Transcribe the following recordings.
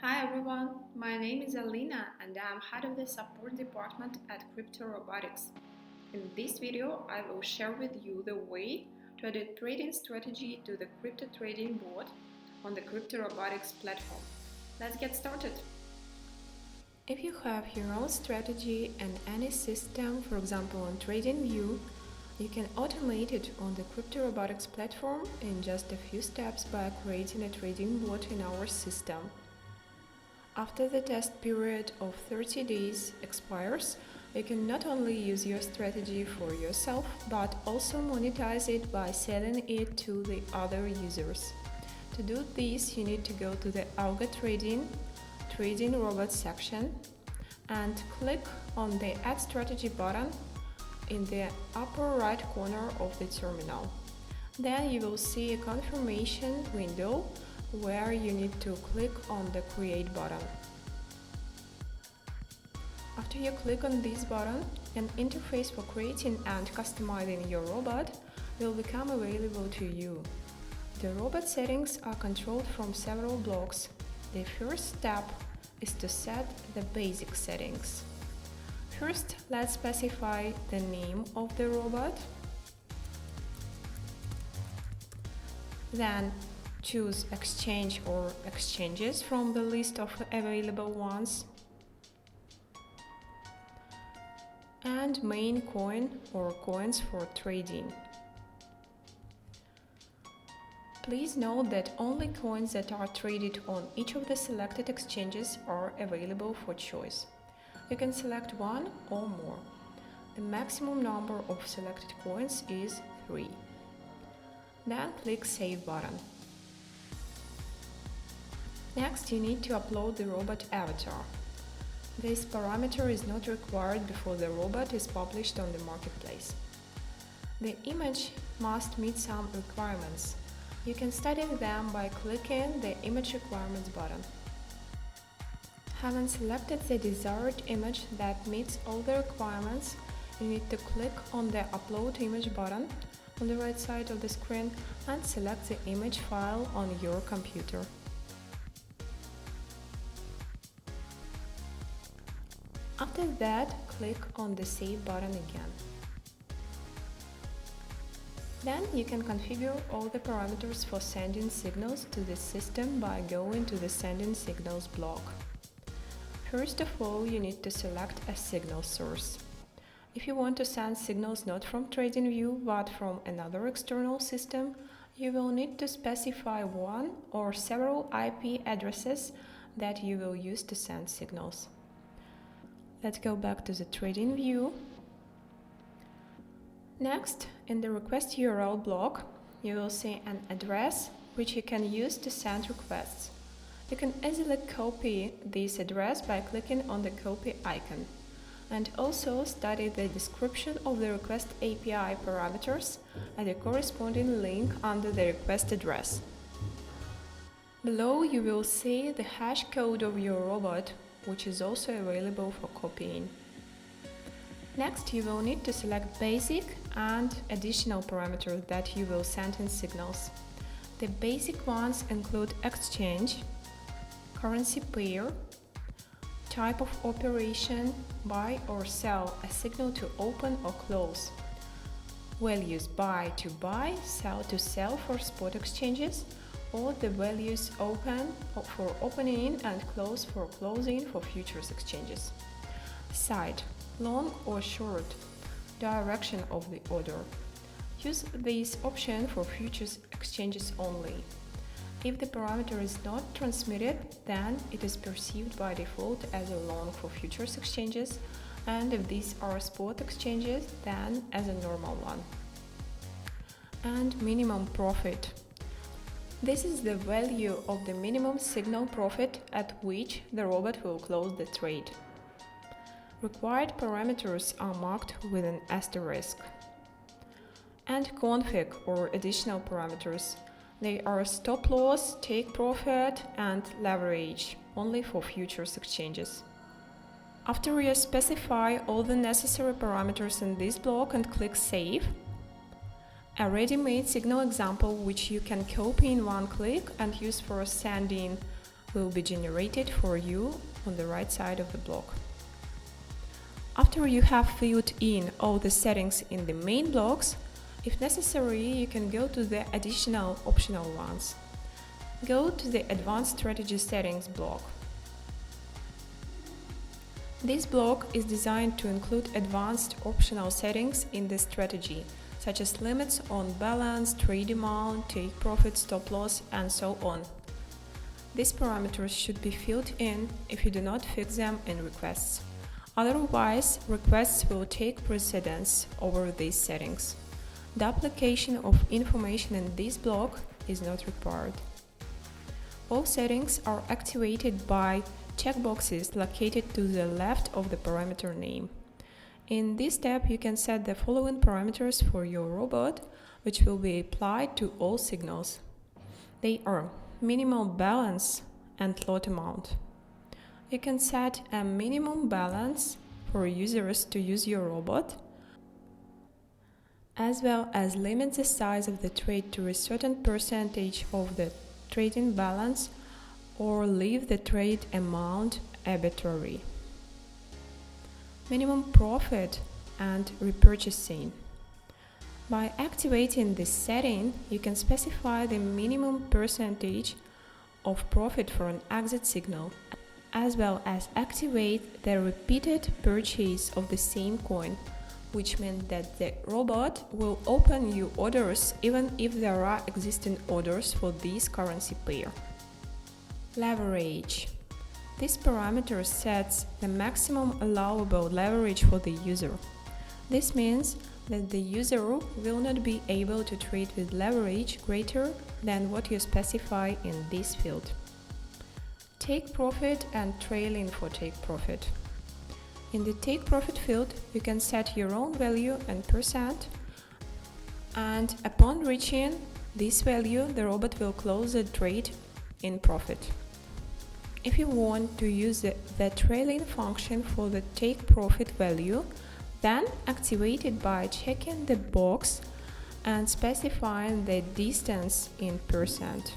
Hi everyone, my name is Alina and I'm head of the support department at Cryptorobotics. In this video, I will share with you the way to add a trading strategy to the crypto trading bot on the Cryptorobotics platform. Let's get started. If you have your own strategy and any system, for example on TradingView, you can automate it on the Cryptorobotics platform in just a few steps by creating a trading bot in our system. After the test period of 30 days expires, you can not only use your strategy for yourself, but also monetize it by selling it to the other users. To do this, you need to go to the Algo Trading Robots section and click on the Add Strategy button in the upper right corner of the terminal. Then you will see a confirmation window where you need to click on the Create button. After you click on this button, an interface for creating and customizing your robot will become available to you. The robot settings are controlled from several blocks. The first step is to set the basic settings. First, let's specify the name of the robot. Then, choose exchange or exchanges from the list of available ones. And main coin or coins for trading. Please note that only coins that are traded on each of the selected exchanges are available for choice. You can select one or more. The maximum number of selected coins is 3. Then click Save button. Next, you need to upload the robot avatar. This parameter is not required before the robot is published on the marketplace. The image must meet some requirements. You can study them by clicking the Image Requirements button. Having selected the desired image that meets all the requirements, you need to click on the Upload Image button on the right side of the screen and select the image file on your computer. After that, click on the Save button again. Then you can configure all the parameters for sending signals to the system by going to the Sending Signals block. First of all, you need to select a signal source. If you want to send signals not from TradingView but from another external system, you will need to specify one or several IP addresses that you will use to send signals. Let's go back to the TradingView. Next, in the Request URL block, you will see an address which you can use to send requests. You can easily copy this address by clicking on the copy icon, and also study the description of the request API parameters and the corresponding link under the request address. Below you will see the hash code of your robot, which is also available for copying. Next, you will need to select basic and additional parameters that you will send in signals. The basic ones include exchange, currency pair, type of operation, buy or sell a signal to open or close, values buy to buy, sell to sell for spot exchanges, or the values open for opening and close for closing for futures exchanges. Side, long or short, direction of the order. Use this option for futures exchanges only. If the parameter is not transmitted, then it is perceived by default as a long for futures exchanges, and if these are spot exchanges, then as a normal one. And minimum profit. This is the value of the minimum signal profit at which the robot will close the trade. Required parameters are marked with an asterisk. And config or additional parameters. They are stop loss, take profit, and leverage, only for futures exchanges. After you specify all the necessary parameters in this block and click Save, a ready-made signal example which you can copy in one click and use for sending will be generated for you on the right side of the block. After you have filled in all the settings in the main blocks, if necessary, you can go to the additional optional ones. Go to the Advanced Strategy Settings block. This block is designed to include advanced optional settings in the strategy, such as limits on balance, trade amount, take profit, stop loss, and so on. These parameters should be filled in if you do not fix them in requests. Otherwise, requests will take precedence over these settings. The application of information in this block is not required. All settings are activated by checkboxes located to the left of the parameter name. In this step, you can set the following parameters for your robot, which will be applied to all signals. They are minimum balance and lot amount. You can set a minimum balance for users to use your robot, as well as limit the size of the trade to a certain percentage of the trading balance or leave the trade amount arbitrary. Minimum profit and repurchasing. By activating this setting, you can specify the minimum percentage of profit for an exit signal, as well as activate the repeated purchase of the same coin, which means that the robot will open new orders even if there are existing orders for this currency pair. Leverage. This parameter sets the maximum allowable leverage for the user. This means that the user will not be able to trade with leverage greater than what you specify in this field. Take profit and trailing for take profit. In the take profit field, you can set your own value and percent, and upon reaching this value, the robot will close the trade in profit. If you want to use the trailing function for the take profit value, then activate it by checking the box and specifying the distance in percent.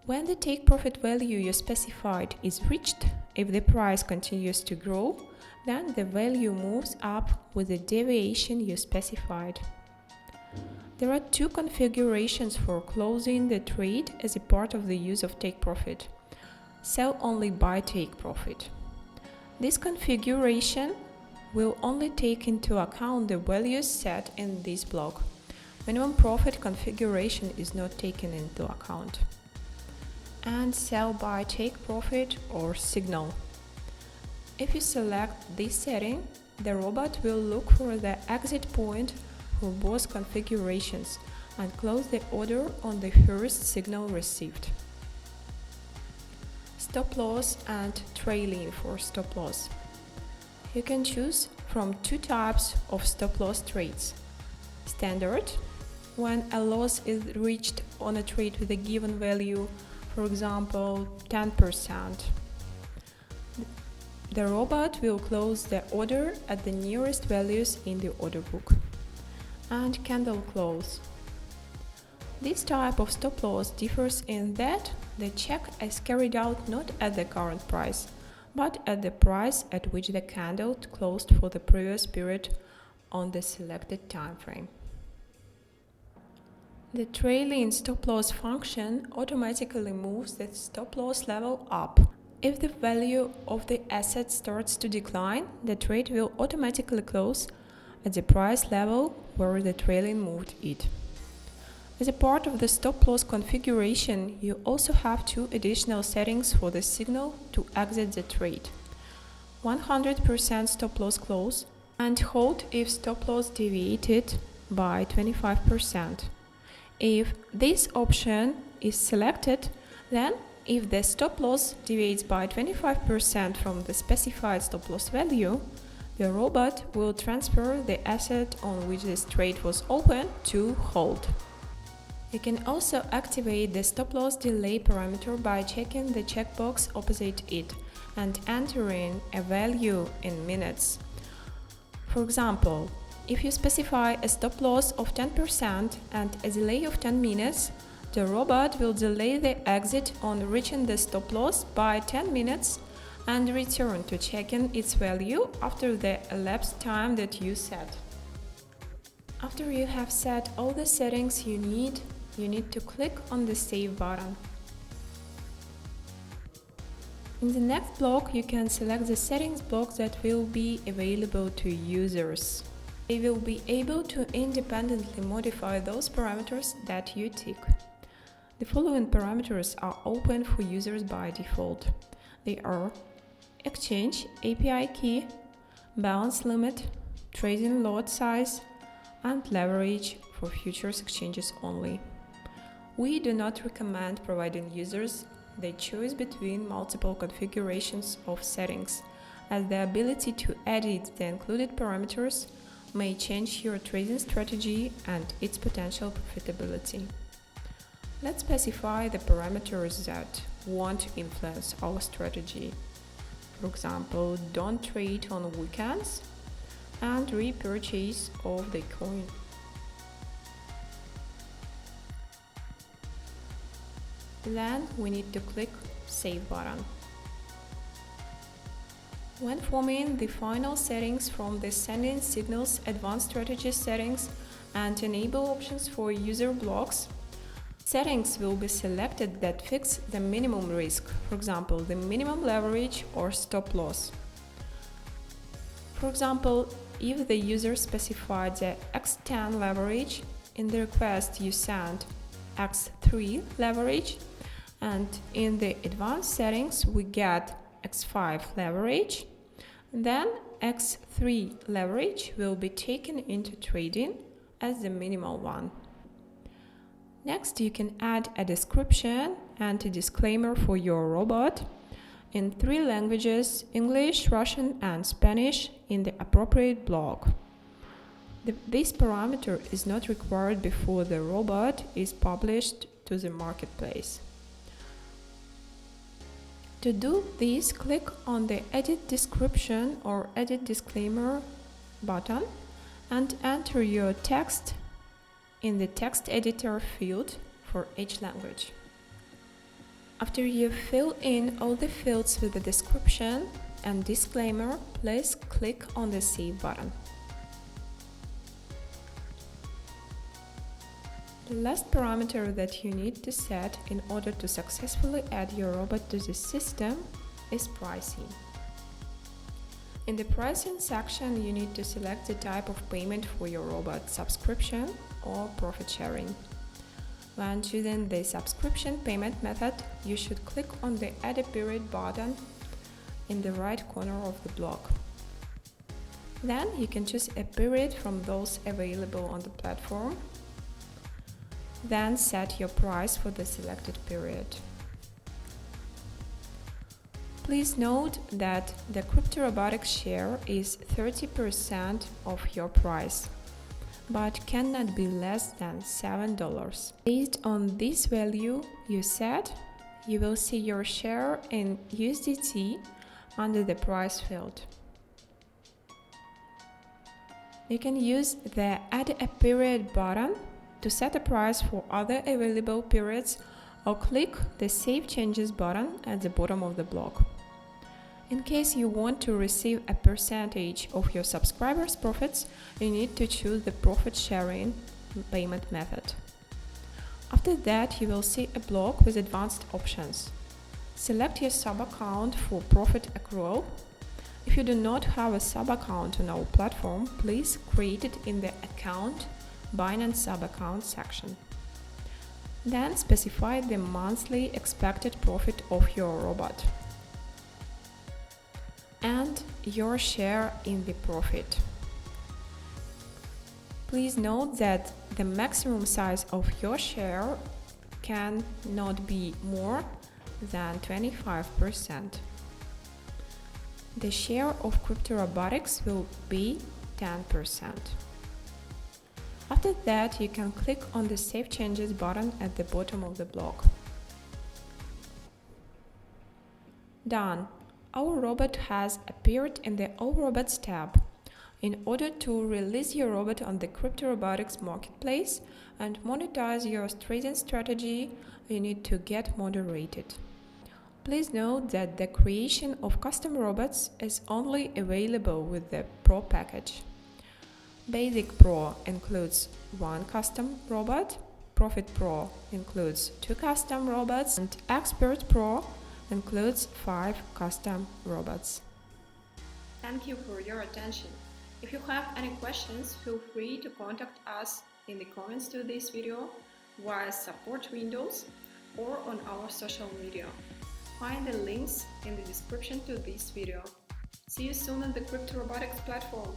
When the take profit value you specified is reached, if the price continues to grow, then the value moves up with the deviation you specified. There are two configurations for closing the trade as a part of the use of take profit. Sell only by take profit. This configuration will only take into account the values set in this block. Minimum profit configuration is not taken into account. And sell by take profit or signal. If you select this setting, the robot will look for the exit point for both configurations and close the order on the first signal received. Stop loss and trailing for stop loss. You can choose from two types of stop loss trades. Standard, when a loss is reached on a trade with a given value, for example 10%. The robot will close the order at the nearest values in the order book. And candle close. This type of stop loss differs in that the check is carried out not at the current price, but at the price at which the candle closed for the previous period on the selected time frame. The trailing stop loss function automatically moves the stop loss level up. If the value of the asset starts to decline, the trade will automatically close at the price level where the trailing moved it. As a part of the stop loss configuration, you also have two additional settings for the signal to exit the trade: 100% stop loss close and hold if stop loss deviated by 25%. If this option is selected, then if the stop loss deviates by 25% from the specified stop loss value, the robot will transfer the asset on which this trade was open to hold. You can also activate the stop loss delay parameter by checking the checkbox opposite it and entering a value in minutes. For example, if you specify a stop loss of 10% and a delay of 10 minutes, The robot will delay the exit on reaching the stop loss by 10 minutes and return to checking its value after the elapsed time that you set. After you have set all the settings you need to click on the Save button. In the next block, you can select the settings block that will be available to users. They will be able to independently modify those parameters that you tick. The following parameters are open for users by default. They are exchange API key, balance limit, trading lot size, and leverage for futures exchanges only. We do not recommend providing users the choice between multiple configurations of settings, as the ability to edit the included parameters may change your trading strategy and its potential profitability. Let's specify the parameters that won't influence our strategy. For example, don't trade on weekends and repurchase of the coin. Then we need to click Save button. When forming the final settings from the Sending Signals Advanced Strategy settings and enable options for user blocks, settings will be selected that fix the minimum risk, for example, the minimum leverage or stop loss. For example, if the user specified the X10 leverage, in the request you send X3 leverage, and in the advanced settings we get X5 leverage, then X3 leverage will be taken into trading as the minimal one. Next, you can add a description and a disclaimer for your robot in 3 languages, English, Russian, and Spanish, in the appropriate block. This parameter is not required before the robot is published to the marketplace. To do this, click on the Edit Description or Edit Disclaimer button and enter your text in the text editor field for each language. After you fill in all the fields with the description and disclaimer, please click on the Save button. The last parameter that you need to set in order to successfully add your robot to the system is pricing. In the pricing section, you need to select the type of payment for your robot, subscription or profit sharing. When choosing the subscription payment method, you should click on the Add a Period button in the right corner of the block. Then you can choose a period from those available on the platform. Then set your price for the selected period. Please note that the Cryptorobotics share is 30% of your price, but cannot be less than $7. Based on this value you set, you will see your share in USDT under the price field. You can use the Add a Period button to set a price for other available periods, or click the Save Changes button at the bottom of the block. In case you want to receive a percentage of your subscribers' profits, you need to choose the profit sharing payment method. After that, you will see a block with advanced options. Select your sub-account for profit accrual. If you do not have a sub-account on our platform, please create it in the Account Binance Sub-Account section. Then specify the monthly expected profit of your robot and your share in the profit. Please note that the maximum size of your share cannot be more than 25%. The share of Cryptorobotics will be 10%. After that, you can click on the Save Changes button at the bottom of the block. Done. Our robot has appeared in the All Robots tab. In order to release your robot on the Cryptorobotics marketplace and monetize your trading strategy, you need to get moderated. Please note that the creation of custom robots is only available with the Pro package. Basic Pro includes 1 custom robot, Profit Pro includes 2 custom robots, and Expert Pro includes 5 custom robots. Thank you for your attention. If you have any questions, feel free to contact us in the comments to this video, via support windows, or on our social media. Find the links in the description to this video. See you soon on the Cryptorobotics platform.